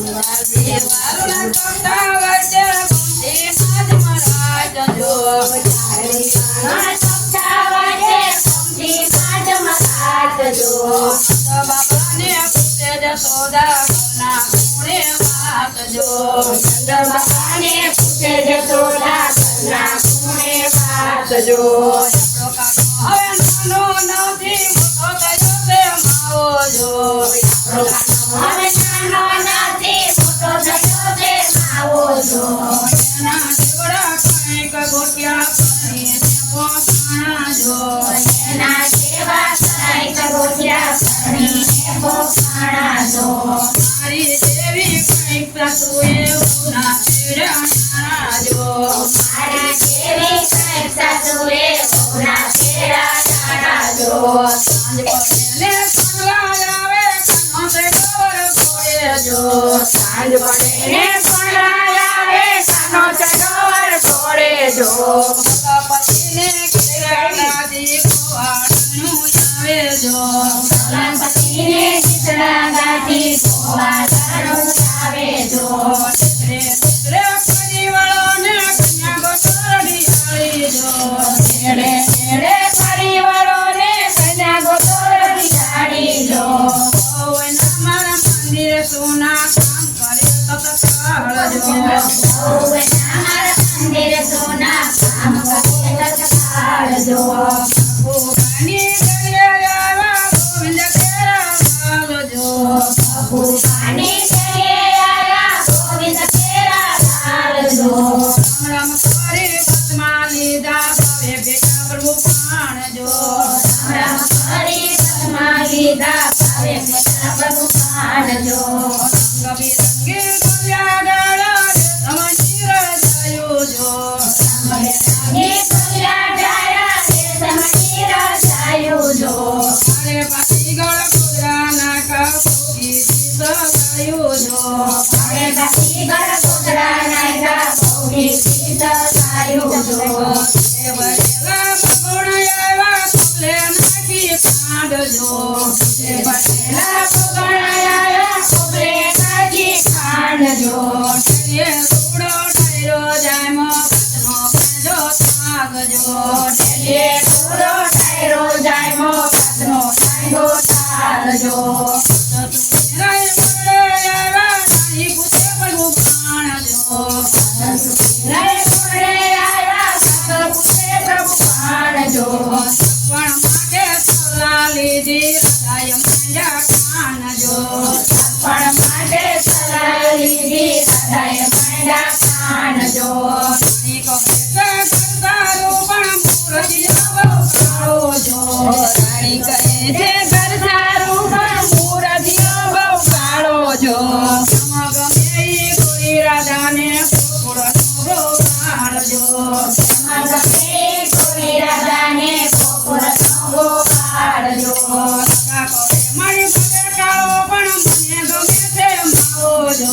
દેવાળના ચોકટા વચ્ચે ઘૂમતી માજ મહારાજ જો બાપાને પૂછે જશોદા ઘરના ખૂણે વાત જો બાપાને પૂછે જશોદા ઘરના ખૂણે વાત જો આપણો કાકો હવે નાનો નથી મોટો થયો છે માવો જો હવે નાનો નથી મોટો થયો છે માવો જો એના જેવડા કંઈક ગોટ્યા કરીને પોતાણા જો એના જેવા કંઈક ગોઠ્યા કરીને પોતાણા જો મારી જેવી કંઈક સાસુએ ઉના ફેર્યા જો મારી જેવી કંઈક સાસુએ ઉના ફેર્યા જો સાંજ પડે ને સણવા આવે કાનો તે ગોર પડે જો સાંજ પડે ને પરાય આવે કાનો ચડોર છોડે જો પતિને કેળાથી ખોવાડનું આવે જો પતિને ચિતરા ગાથી ખોવાડનું આવે જો રે પરિવાળોને કન્યા ગોતડી આળી જો નેડે નેડે પરિવારોને કન્યા ગોતડી આડી જો ઓવના મારા મંદિરે સોના કામ કરે તત્કાળ જો મંદિર સોના કામ કરે તત્કાળ જો ભૂખાની દરિયા આવા ગોવિંદ કેરા ભાવ જો ભૂખાની જઈએ આયા ગોવિંદ કેરા લાલ જો રામ કરી પદ્મા લીધા ભાવે બેટા પ્રભુ પ્રાણ જો રામ હરી પદ્મા લીધા ભાવે બેટા પ્રભુ પ્રાણ જો કવિ રંગે ગોલ્યા ડાળા સમજીર જાયો જો એ કલ્યા ડાયા રે સમણી રાજાયો જો મારે પાછી ગળ ગોદરા નાકા ભોગી સગાયો જો અરે બાકી ગળ કોતરા નાયગા ભૌરી ગીત ગાયો જો વરેલા ભગોણ આવ્યા કોલે નાખી કાંડ જો બનેલા પગણાયા કોબરે કાજી ખાંડ જો એ રૂડો ડાયરો જાયમો કાચનો કાંજો થાગ જો એ થોડો ટાયરો જાયમો કાચનો ટાયરો તાલ જો રાય પડે આવ્યા નાની પૂછે પ્રભુ પ્રાણ જો રે કોડે આયા સાગર પૂછે પ્રભુ પાણ જો પણ માટે સલાહ લીધી હૃદય માંડ્યા કાન જો પણ માટે સલાહ લીધી હૃદય માંડા કાન જો પાણી કહે છે ઘરદારું પણ મૂર્તિ આવો કાળો જો રાણી કહે છે ઘર સારું પણ મૂર્તિઓ બહુ કાળો જો ગમે ઈ કોઈ રાધાને ગોકુળ નો ગાળ જો ગમે કોઈ રાધાને ગોકુળ નો ગોપાળ જો કાકા કહે મારી ભલે કાળો પણ મને ગમે છે માવો જો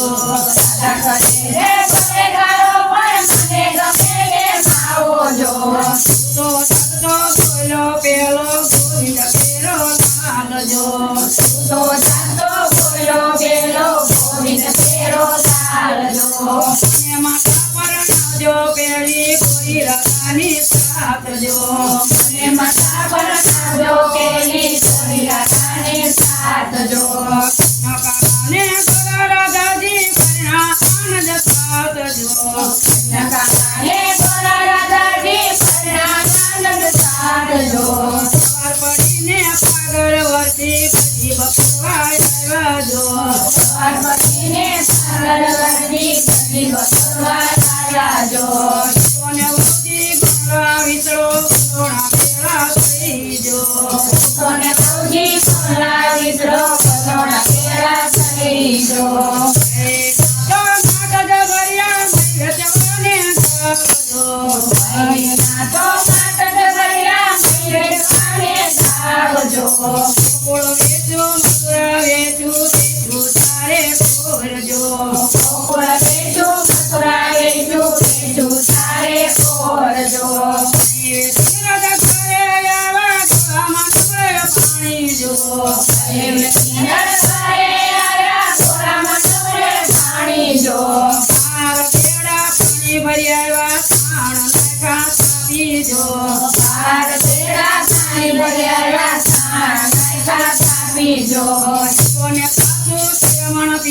દાદા કહે રે ભલે કાળો પણ મને ગમે છે માવો જો તો સતો બોલો પેલો ગોવિંદ પેલો લાલ જો તો જાતો બોલો બેલો ગોવિંદ તેરો તાલ જો અને માતા પર નાજો પેલી કોઈ રાધાની સાથ જો અને માતા પર નાજો પેલી કોઈ રાધાને સાથ જો કાકાને ગોરા રાધાજી કર્યા આનંદ સાથ જો નકાને બોલા રાધાજી પરણાનંદ સાથ જો સવાર પડીને પાગળ વરસી પછી બપોરા આવ્યા જો પાર્વતીને સાગર વર્દી ગરી બસવા રાજા જો સોને ઉજી ગોળા વિસળો સોના પેલા થઈ જો સોને કૌજી સોલા વિદ્રો કરોડા કેરા થઈ જો ના તો માતદ ભર્યા મેરે કાને જાવજો ગોકુળ વેચો મથુરા વેચો વેચો તારે કોરજો પાણી જો એમ કિનર સારે આયા ગોરામાં નવરે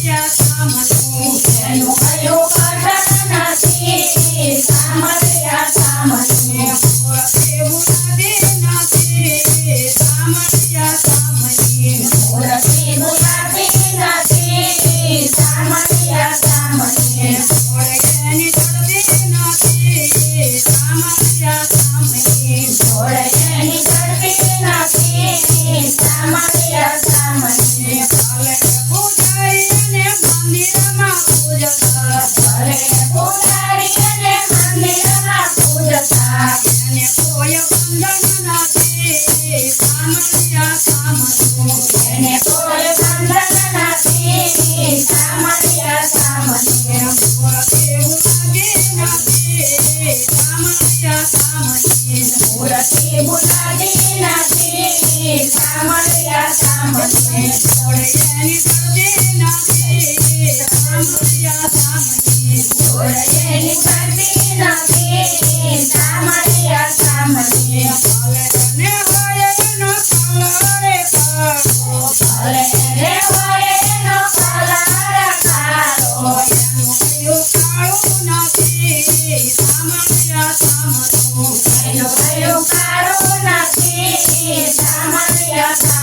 સામરિયા સામનું એનું કયું કઠણ નથી સામરિયા સામનું એવું નથી સામરિયા સામની મૂર્તિ ગુલાબી નથી સામરિયા સામની એની ચડતી નથી સામરિયા સામની જોડે એની ચડતી નથી સામરિયા સામની કાલે પૂજારી અને મંદિરમાં પૂજતા ઘરે પૂજારી અને મંદિરમાં પૂજતા એને કોઈ બંધન નથી સામરિયા સામનું એને કોઈ બંધન નથી સામરિયા સામની એવું લાગે નથી સામરિયા સામની મૂર્તિ ગુલાબી નથી સામરિયા સામની જોડે એની ચડતી નથી સામરિયા સામની જોડે એની ચડતી નથી સામરિયા સામની કાલે ને હોય એનો કલરે કાળો ભલે રે હોય એનો કલર કાળો એનું કયું કાળું નથી સામરિયા સામનું એનો કયું કાળું નથી સામરિયા સામની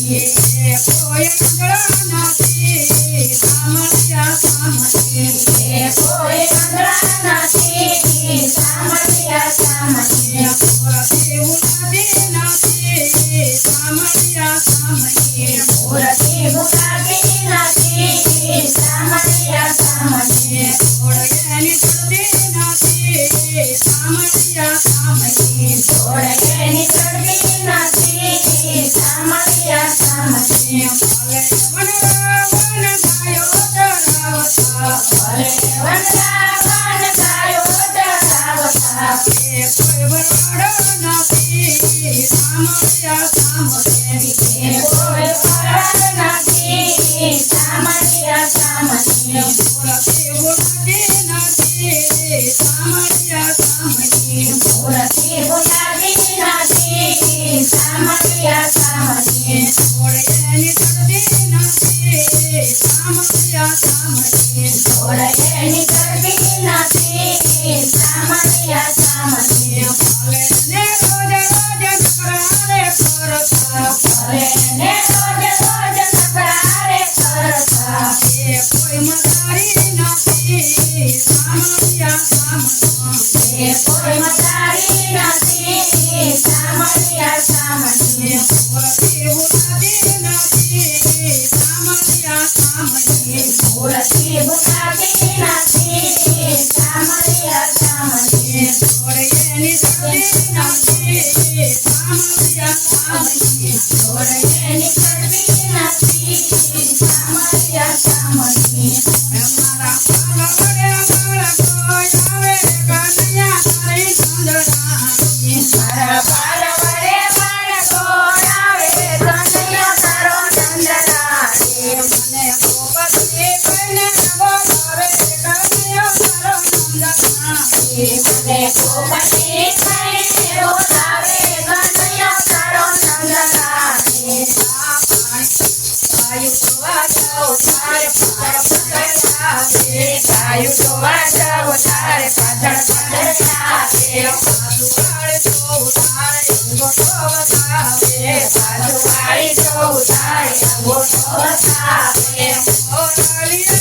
કોઈ આંધળા નથી સામળિયા સામળીએ કોઈ આંધળા નથી સામળિયા સામળીએ મૂર્તિ ઉલાદી નથી સામળિયા સામળીએ મૂર્તિ ભૂલાતી નથી સામળિયા સામળીએ ઓળખેની ચડતી નથી સામળિયા સામળીએ ઓળખેની ચડતી નથી સામળિયા સામળીએ ભલે વનરાવન ગાયો ચરાવતા ભલે વનરાવન ગાયો ચરાવતા કોઈ વરડો નથી સામળિયા સામળીએ કોઈ ફળ નથી સામળિયા સામળીએ મૂર્તિ ઉલાદી નથી સામળિયા સામળીએ મૂર્તિ ભૂલાતી નથી સામળિયા સામળીએ ઓળખેની ચડતી નથી સામળિયા સામળીએ ઓળખેની ચડતી નથી સામળિયા સામળીએ ભલે ને રોજ રોજ નકરારે કરતા ભલે રોજ રોજ નખરારે કરતા કોઈ મદારી નથી સામળિયા સામળીએ કોઈ મદારી નથી સામળિયા સામળીએ મૂર્તિ ઉલાદી નથી સામળિયા સામળીએ મૂર્તિ ભૂલાતી નથી સામળિયા સામળીએ ઓળખેની ચડતી નથી સામળિયા સામળીએ ઓળખેની ચડતી નથી સામળિયા સામળીએ મારા પાલવડે બાળકો આવે કન્યા તારી નંદરાણી મારા બાળ વડે બાળકો આવે કનૈયો તારો નંદલાલે મને ગોપતિ કહીને બોલાવે કન્યા તારો નંદરાણી મને ગોપતિ કહીને બોલાવે કનૈયો તારો નંદલાલે આ પાણી ગાયું જોવા જાઉં તારે પાછળ પાછળ આવે ગાયું જોવા જાવ તારે પાછળ પાછળ આવે પાછું વાળે જોઉં તારે અંગોઠો બતાવે પાછું વાળી જવું તારે અંગૂઠો બતાવે ઓરાલીએ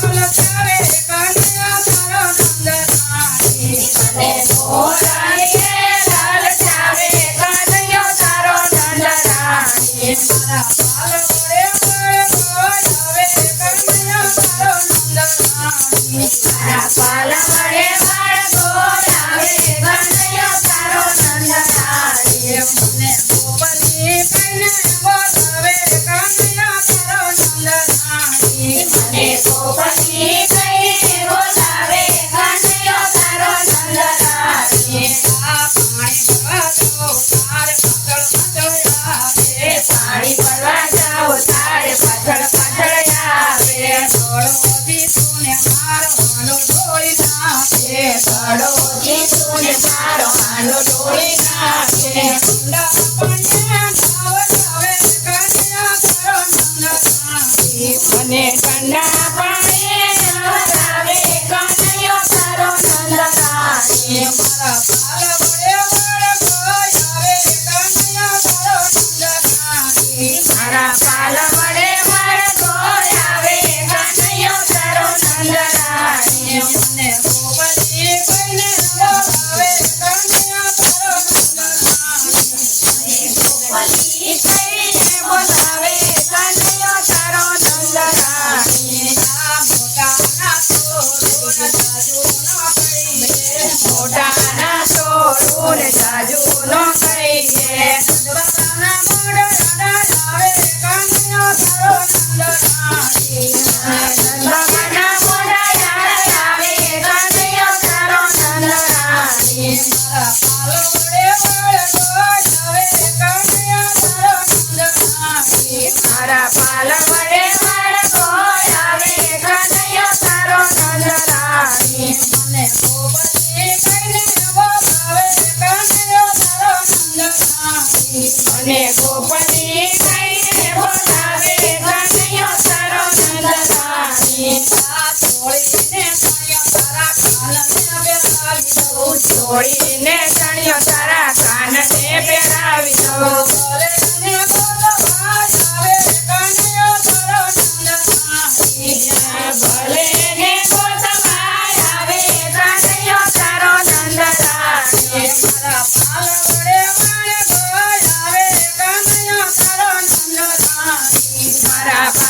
લલચાવે કન્યા તારો નંદરાણી મને બોલાવીએ લાલચાવે કનૈયો તારો નંદલાલે મારા પાલવડે બાળકો આવે કન્યા તારો નંદરાણી મારા પાલ વડે બાળકો આવે કનૈયો તારો નંદલાલે મને ગોપતિ કહીને બોલાવે કન્યા તારો નંદરાણી મને ગોપતિ કહીને બોલાવે કનૈયો તારો નંદલાલે આ પાણી ભરવા જાઉં તારે પાછળ પાછળ આવે પાણી ભરવા જાવ તારે પાછળ પાછળ આવે ગળોથી તુને મારો હાલો ઢોળી નાખે ગળોથી તુને મારો હાંડો ઢોળી નાખે ઠંડા પાણીએ નવરાવે કન્યા તારો નંદરાણી મને ઠંડા પાણીએ નવરાવે કનૈયો તારો નંદલાલે મારા પાલવડે બાળકો આવે કન્યા તારો નંદરાણી મારા પાલ વડે બાળકો આવે કનૈયો તારો નંદલાલે મને ગોપતિ કહીને બોલાવે કન્યા તારો નંદરાણી ગોપતિ કહીને બોલાવે કનૈયો તારો નંદલાલે આ મોટાના છોડું જાજુ ન કહીએ મોટાના છોડું ને જાજુ નો કહીએ દ્વારાના મોઢા આવે કન્યા તારો નંદરાણી ભગવાનના મોઢા યાદ આવે કનૈયો તારો નંદલાલે મારા પાલવડે બાળકો આવે કન્યા તારો નંદરાણી મારા પાલ વડે બાળકો આવે કનૈયો તારો નંદલાલે મને ગોપતિ કહીને બોલાવે કન્યા તારો નંદરાણી મને ગોપતિ કહીને બોલાવે કનૈયો તારો નંદલાલે આ છોડીને કન્યા તારા કાનને બેસાડી દઉં છોડીને ચણિયો તારા કાનને પહેરાવી દઉં ભલે ને બોલવા મારા